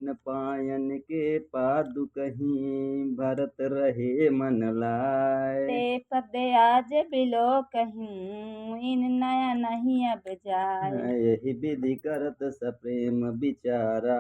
कृष्ण पायन के पादु कहीं भरत रहे मन लाय। ते पद आज बिलो कहीं इन नया नहीं अब जाए। यही विधि करत सप्रेम विचारा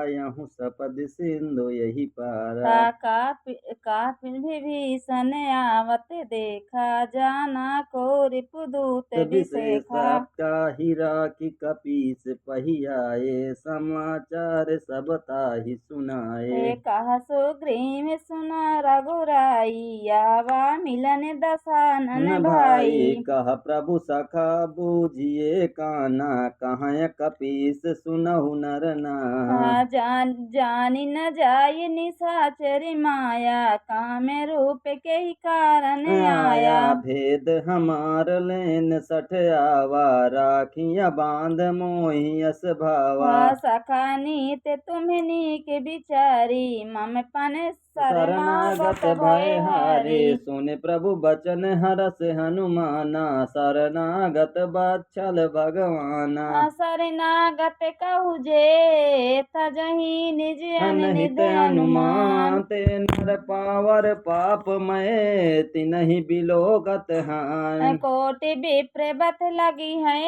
यहूँ सपद सिंधु यही पारा। कापिल विभीषण आवत देखा जाना को रिपुदूत विशेषा विशेखा। काही राखी कपीस पहियाए समाचार सब ताहि सुनाए। कहा सुग्रीव सुन रघुराई आवा मिलन दशानन भाई। कह प्रभु सखा बूझिए काना कहाँ कपीस सुनहु नर नाहा। जानी न जाय निशाचर माया काम रूप के ही कारण आया। भेद हमार लेन सठ आवा राखिया बांध मोहि यस भावा। सखा नीत तुम्हें नीक बिचारी मम पन शरणागत भय हारे। सुन प्रभु बचन हरस हनुमाना शरणागत बच्छल भगवाना। शरणागत कहु जे तजहि निज अनित हनुमान। ते नर पावर पाप मय तिनहि बिलोकत हान। कोटि विप्र बत लगी है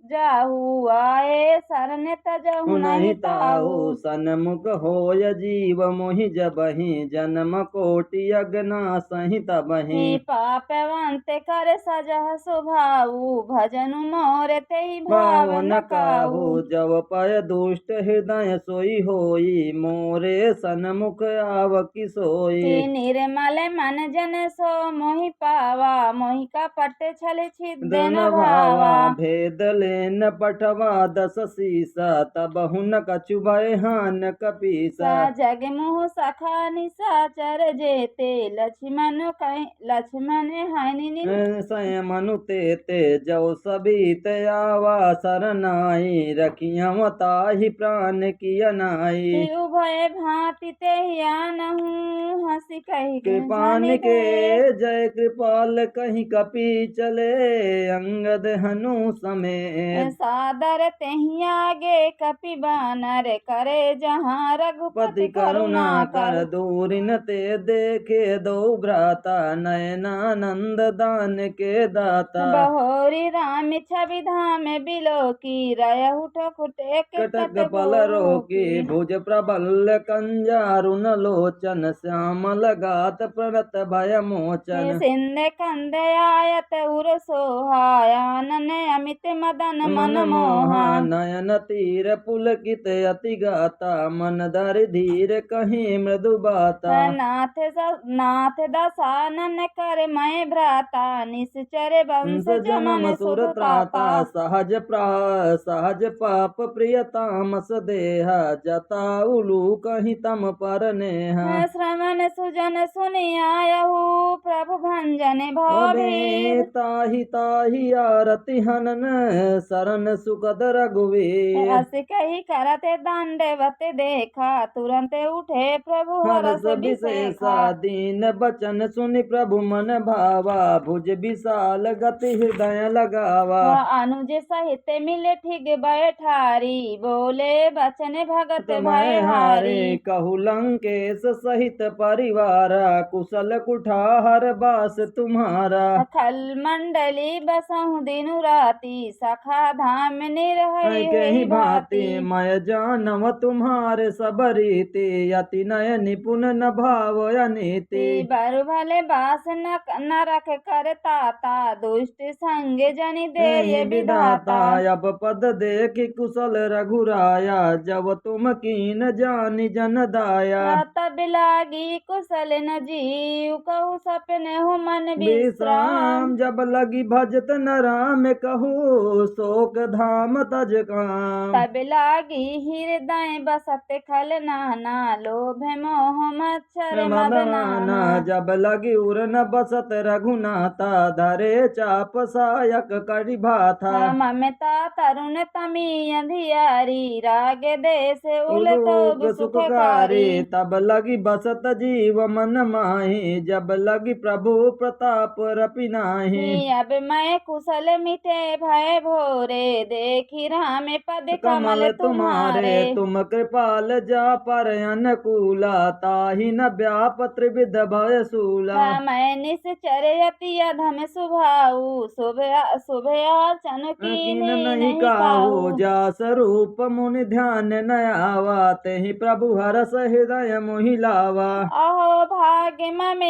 जाहू आए शरण तजहु नहीं ताहू। सन्मुख होय जीव मोहि जबहि जन्म कोटि अगना सहि तबहि। पापवंत कर सजह सुभाऊ भजन मोर तेहि भाव न काहू। जब पय दुष्ट हृदय सोई होई मोरे सन्मुख आवकी सोई। निर्मल मन जन सो मोहि पावा मोहि कपट छल छिद्र भावा। भेद लेन पठवा दस सीसा तब हुन कछु भय हान कपीसा। जग मुह सखा निशाचर जेते लक्ष्मण हानि संयमनु ते जो सभी आवा सरनाई रखियम ताहि प्राण की अनाई। उभय भांति ते आनहु हंसी कही कृपान के जय कृपाल कहीं कपी चले अंगद हनु समय। सादर तेहि आगे कपि बानर करे जहाँ रघुपति करुणा कर। दूरिन ते देखे दो भ्राता नयनानंद दान के दाता। बहोरी राम छवि धाम बिलो की रय उठ खुटे कटक पल रोकी भुज प्रबल कंजारुन लोचन श्यामल गात प्रणत भय मोचन। सिंध कंद आयत उर सोहायानन अमित मदन मन मोहा। नयन तीर पुलकित अति गाता मन धर धीर कहीं मृदु बाता। नाथ दशानन कर मैं भ्राता निश्चर वंश जन्म सुर त्राता। सहज पाप प्रिय तामस देहा जता उलू कहीं तम पर नेहा। श्रवण सुजन सुनि आयहु प्रभु भंजन भव। ताहि आरती हनन शरण सुखद रघुवीर। अस कही करते दंडवत देखा तुरंत उठे प्रभु हरस विशेषा। दीन बचन सुनि प्रभु मन भावा भुज विशाल गति हृदय लगावा। अनुज सहित मिल ठिग बैठारी बोले बचन भगत भय हारी। कहु लंकेश सहित परिवार कुशल कुठार बास तुम्हारा। खल मंडली बसहु दिनु राति सखा धाम निरहरि कहीं भांति मैं जानव तुम्हारे सब रीति यति नय निपुण न भाव अनीति। बर भले बास न रख कर ताता दुष्ट संग जनि दे विधाता। अब पद देख कुशल रघुराया जब तुम कीन जानी जन दाया। तब लागी कुशल न जीव कहु सपने हो मन विश्राम। जब लगी भजत न राम कहू शोक धाम तज काम। तब लागी हृदय बसत खल नाना लोभ मोह मच्छर मदनाना। जब लगी उर न बसत रघुनाथा धरे चाप सायक करि भाथा। ममता तरुण तमी अंधियारी राग देश उलटोग सुखकारी। तब लगी बसत जीव मन माही जब लगी प्रभु प्रताप रपि नाही। अब मैं कुशल मिटे भय भो बटोरे, देखी राम पद कमल तुम्हारे तुम्हारे। तुम कृपाल जा पर अनुकूला, ताहि न व्याप त्रिविध भय सूला। मैं निश्चर अति अधम सुभाऊ, शुभ अर्चन कीन कीन्ही नहीं नहीं काहू, काहू। जा स्वरूप मुनि ध्यान न आवा, तेहि प्रभु हरस हृदय मोहि लावा। अहो भाग्य मम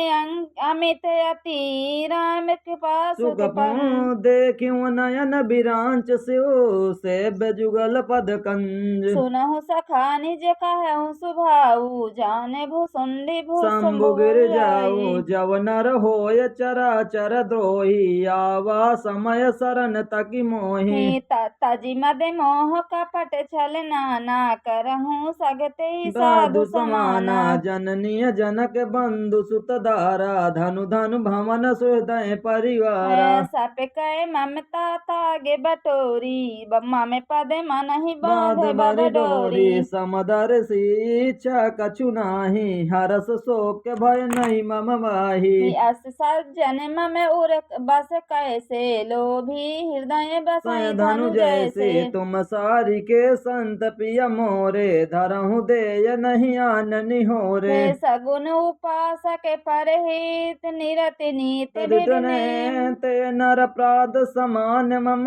अमित अति, राम कृपा सुख सुख पर। देखियो नयन विरांच स्यो, सेव्य जुगल पद कंज। सुनहु सखा निज कहूँ सुभाऊ, जाने भूसुंडी शंभु भूसुंभु गिर जाऊ जाई। जव नर होय चराचर द्रोही, आवा समय शरण तकी मोहि। तजी मद मोह कपट छल नाना, करहूँ सगते ही साधु साधु समाना समाना। जननीय जनक बंधु सुत दारा, धनु धनु भवन सुहृदय परिवारा। सप कह ममता तागे बटोरी, मम पद मन ही बाध बांधे बद बरि डोरी। डोरी समदर इच्छा कछु नाही, हरस शोक भय नहीं मम माही। अस सज्जन मम उर बस कैसे, लोभी हृदय बसाई धनु धनु जैसे जैसे। तुम सारी के संत प्रिय मोरे, धरहु देय नहीं आननि होरे। हे सगुन उपासक परहित, निरति नीत बिडने। ते नर प्राद समान मम,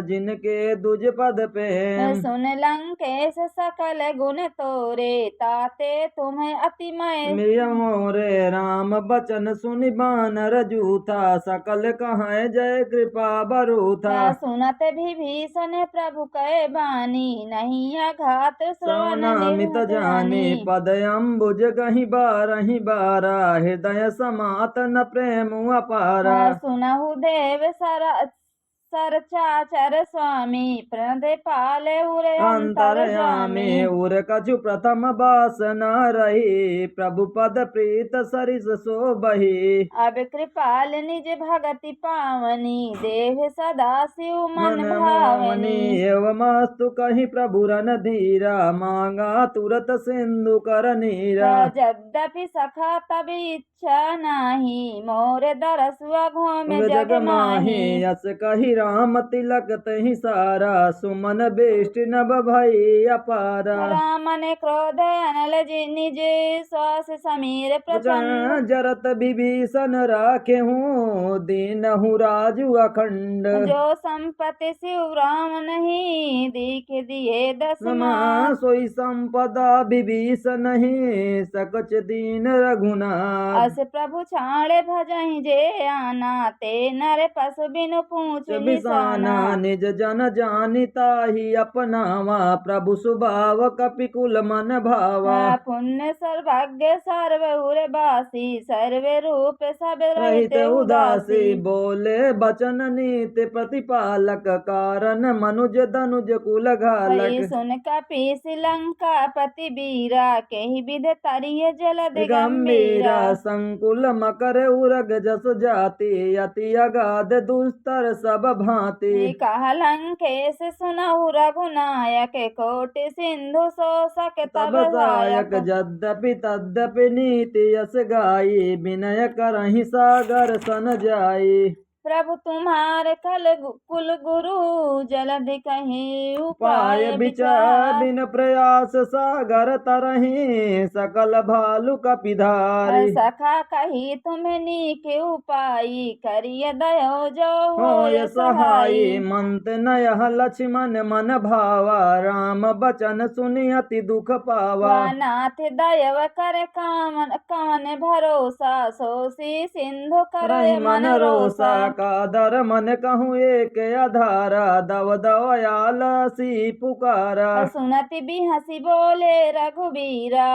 जिनके दुज पद प्रेम। सुन लंकेश सकल गुण तोरे, ताते तुम्हें अति मय। मिय मोरे राम बचन सुनि बानर जूथा, सकल कहाँ जय कृपा बरूथा। सुनत विभीषण प्रभु कै बानी, नहीं अघात श्रवण श्रवणामित जाने, निर्धरानी। पद अम्बुज गहि बारहि बारा, हृदय समात न प्रेम अपारा। सुनहु देव सर चाचर स्वामी, प्रणदे पाले उरे अंतर अंतरयामी जामी। उर कछु प्रथम बासना रही, प्रभु पद प्रीत सरिस सोबही। अब कृपाल निज भगति पावनी, देव सदा शिव मन मन मोहनी भावनी। एवमस्तु कहि प्रभु रणधीरा, मांगा तुरत सिंधु कर नीरा। यद्यपि सखा तब इच्छा नाही, मोर दरस अघोम जग जग माही माही। यस कहि राम तिलक तहि सारा, सुमन बेष्टि नभ भई अपारा। राम ने क्रोध अनल निज, श्वास समीर प्रचंड। जरत विभीषण राखे हूँ, दीनहु राजु अखंड। जो संपत्ति शिव राम नहीं, दीख दिए दस समा मास। सोई संपदा विभीषण नहीं, सकच दीन रघुनाथ। अस प्रभु छाड़े भजहि जे आना, ते नर पशु बिनु पूछ बिसाना निशाना। निज जन जानिता ही अपनावा, प्रभु सुभाव कपिकुल मन भावा। पुण्य सर्वज्ञ सर्व उर बासी, सर्व रूप सब रहित रहित उदासी उदासी। बोले बचन नीति प्रतिपालक, कारण मनुज धनुज कुल भई घालक। सुन कपीस लंका पति बीरा, केहि विध तरिय जलद गंभीरा गंभीरा। संकुल मकर उरग जस जाति, अति अगाध दुस्तर सब भांति। कहा लंकेश सुनहु रघुनायक, कोटि सिंधु शोषक तब तब सायक सायक। यद्यपि तद्यपि नीति यस गाई, विनय करहि सागर सन जाई। प्रभु तुम्हारे कुल गुरु, जलधि कहीं पाय उपाय विचार विचार। बिन प्रयास सागर तरहि, सकल भालु कपिधारी। सखा कही तुम्हें नीके उपाई, करिय दयो जो होय होय सहाई सहाई। मंत नयह लक्ष्मण मन भावा, राम बचन सुनि अति दुख पावा। नाथ दयव कर कवन भरोसा, सोसी सिंधु रही करय मन मन रोसा, रोसा। कादर मन कहूँ एक आधारा, दव दयाल सी पुकारा। सुनति बिहसी बोले रघुबीरा,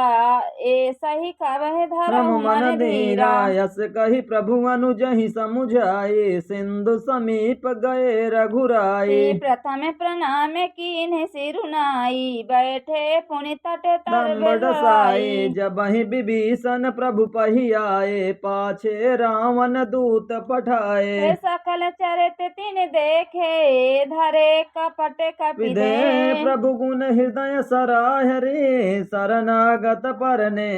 ए सही कवह राम धरहु मन मन धीरा धीरा। यस कहि प्रभु अनुजहि समुझाए, सिंधु समीप गए रघुराई। प्रथम प्रणाम कीन्ह सिरुनाई, बैठे पुनि तट तर दम्बड़ साई बेसाई। जबहि विभीषण प्रभु पहि आए, पाछे रावण दूत पठाए। सकल चरित तिन देखे, धरे कपट विधे कपिदे। प्रभु गुण हृदय सराह रे, शरणागत परने।